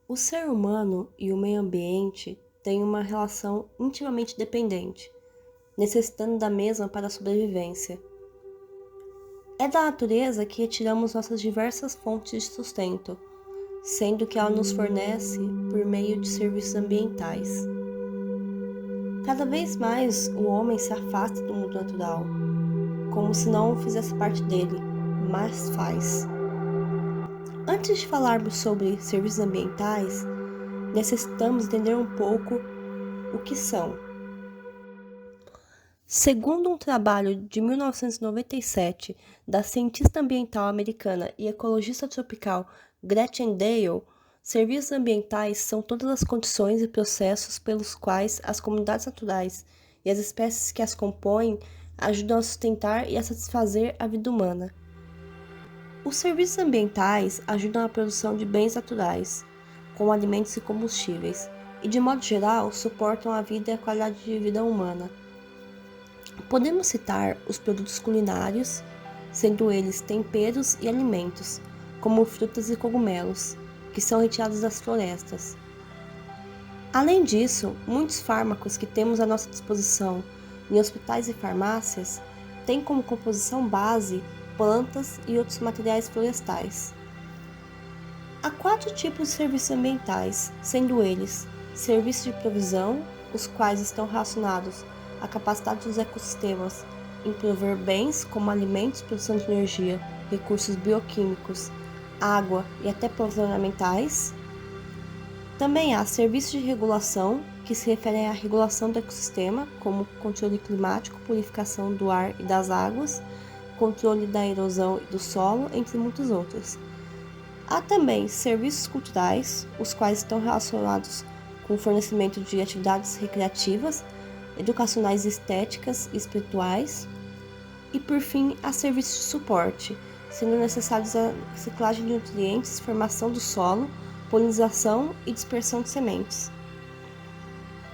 O ser humano e o meio ambiente têm uma relação intimamente dependente, necessitando da mesma para a sobrevivência. É da natureza que retiramos nossas diversas fontes de sustento, sendo que ela nos fornece por meio de serviços ambientais. Cada vez mais o homem se afasta do mundo natural, como se não fizesse parte dele, mas faz. Antes de falarmos sobre serviços ambientais, necessitamos entender um pouco o que são. Segundo um trabalho de 1997 da cientista ambiental americana e ecologista tropical Gretchen Dale, serviços ambientais são todas as condições e processos pelos quais as comunidades naturais e as espécies que as compõem ajudam a sustentar e a satisfazer a vida humana. Os serviços ambientais ajudam na produção de bens naturais, como alimentos e combustíveis, e de modo geral suportam a vida e a qualidade de vida humana. Podemos citar os produtos culinários, sendo eles temperos e alimentos, como frutas e cogumelos, que são retirados das florestas. Além disso, muitos fármacos que temos à nossa disposição em hospitais e farmácias têm como composição base plantas e outros materiais florestais. Há 4 tipos de serviços ambientais, sendo eles serviços de provisão, os quais estão relacionados à capacidade dos ecossistemas em prover bens como alimentos, produção de energia, recursos bioquímicos, água e até plantas ornamentais. Também há serviços de regulação, que se referem à regulação do ecossistema, como controle climático, purificação do ar e das águas, controle da erosão e do solo, entre muitos outros. Há também serviços culturais, os quais estão relacionados com o fornecimento de atividades recreativas, educacionais, estéticas e espirituais. E por fim, há serviços de suporte, sendo necessários a reciclagem de nutrientes, formação do solo, polinização e dispersão de sementes.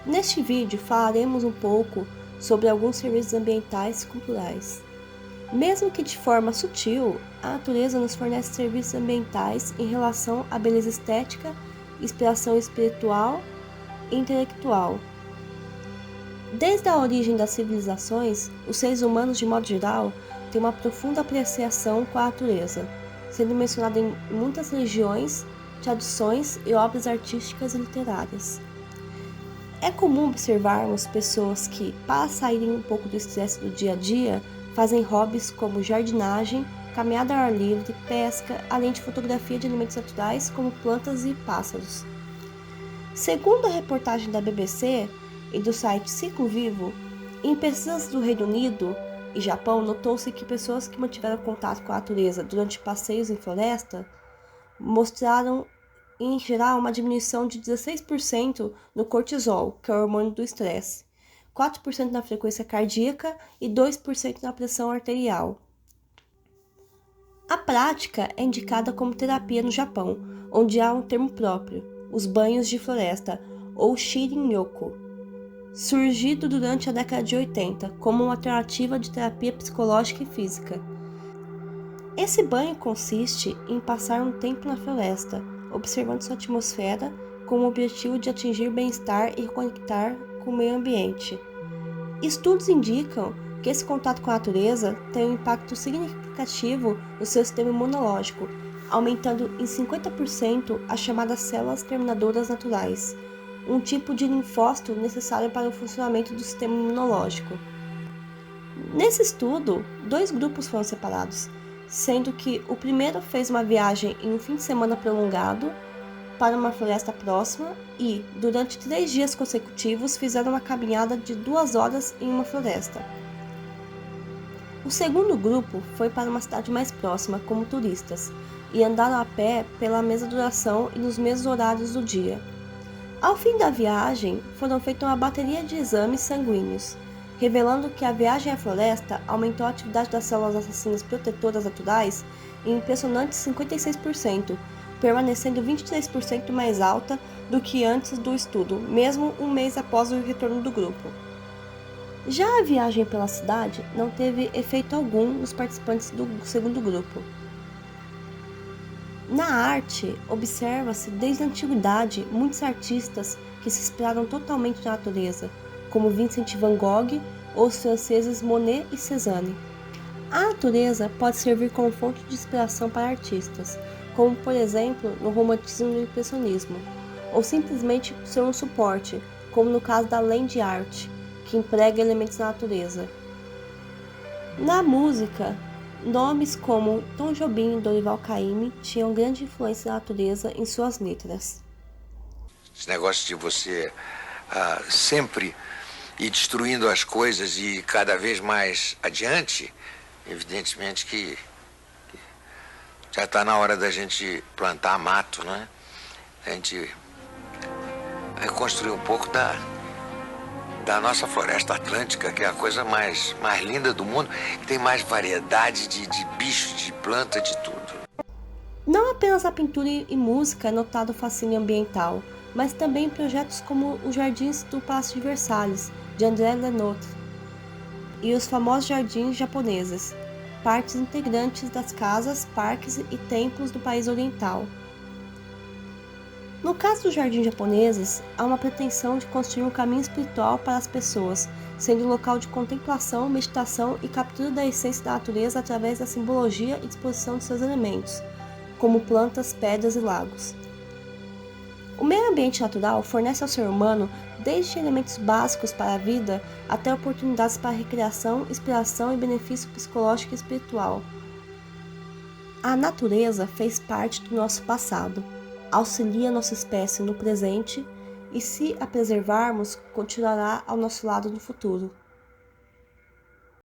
Neste vídeo falaremos um pouco sobre alguns serviços ambientais e culturais. Mesmo que de forma sutil, a natureza nos fornece serviços ambientais em relação à beleza estética, inspiração espiritual e intelectual. Desde a origem das civilizações, os seres humanos, de modo geral, têm uma profunda apreciação com a natureza, sendo mencionada em muitas religiões, tradições e obras artísticas e literárias. É comum observarmos pessoas que, para saírem um pouco do estresse do dia a dia, fazem hobbies como jardinagem, caminhada ao ar livre, pesca, além de fotografia de elementos naturais como plantas e pássaros. Segundo a reportagem da BBC e do site Ciclo Vivo, em pesquisas do Reino Unido e Japão, notou-se que pessoas que mantiveram contato com a natureza durante passeios em floresta mostraram, em geral, uma diminuição de 16% no cortisol, que é o hormônio do estresse, 4% na frequência cardíaca e 2% na pressão arterial. A prática é indicada como terapia no Japão, onde há um termo próprio, os banhos de floresta, ou Shirin-yoku, surgido durante a década de 80 como uma alternativa de terapia psicológica e física. Esse banho consiste em passar um tempo na floresta, observando sua atmosfera, com o objetivo de atingir bem-estar e reconectar com o meio ambiente. Estudos indicam que esse contato com a natureza tem um impacto significativo no seu sistema imunológico, aumentando em 50% as chamadas células terminadoras naturais, um tipo de linfócito necessário para o funcionamento do sistema imunológico. Nesse estudo, 2 grupos foram separados, sendo que o primeiro fez uma viagem em um fim de semana prolongado para uma floresta próxima e, durante 3 dias consecutivos, fizeram uma caminhada de 2 horas em uma floresta. O segundo grupo foi para uma cidade mais próxima como turistas e andaram a pé pela mesma duração e nos mesmos horários do dia. Ao fim da viagem, foram feitos uma bateria de exames sanguíneos, revelando que a viagem à floresta aumentou a atividade das células assassinas protetoras naturais em impressionantes 56%, permanecendo 23% mais alta do que antes do estudo, mesmo um mês após o retorno do grupo. Já a viagem pela cidade não teve efeito algum nos participantes do segundo grupo. Na arte, observa-se desde a antiguidade muitos artistas que se inspiraram totalmente na natureza, como Vincent van Gogh ou os franceses Monet e Cézanne. A natureza pode servir como fonte de inspiração para artistas, como por exemplo no romantismo e no impressionismo, ou simplesmente ser um suporte, como no caso da land art, que emprega elementos da natureza. Na música, nomes como Tom Jobim e Dorival Caymmi tinham grande influência da natureza em suas letras. Esse negócio de você sempre ir destruindo as coisas e cada vez mais adiante, evidentemente que já está na hora da gente plantar mato, né? A gente reconstruir um pouco da nossa floresta atlântica, que é a coisa mais linda do mundo, que tem mais variedade de bichos, de planta, de tudo. Não apenas a pintura e música é notado o fascínio ambiental, mas também projetos como os Jardins do Palácio de Versalhes, de André Lenotre, e os famosos jardins japoneses, partes integrantes das casas, parques e templos do país oriental. No caso dos jardins japoneses, há uma pretensão de construir um caminho espiritual para as pessoas, sendo um local de contemplação, meditação e captura da essência da natureza através da simbologia e disposição de seus elementos, como plantas, pedras e lagos. O meio ambiente natural fornece ao ser humano desde elementos básicos para a vida até oportunidades para recreação, inspiração e benefício psicológico e espiritual. A natureza fez parte do nosso passado, auxilia nossa espécie no presente e, se a preservarmos, continuará ao nosso lado no futuro.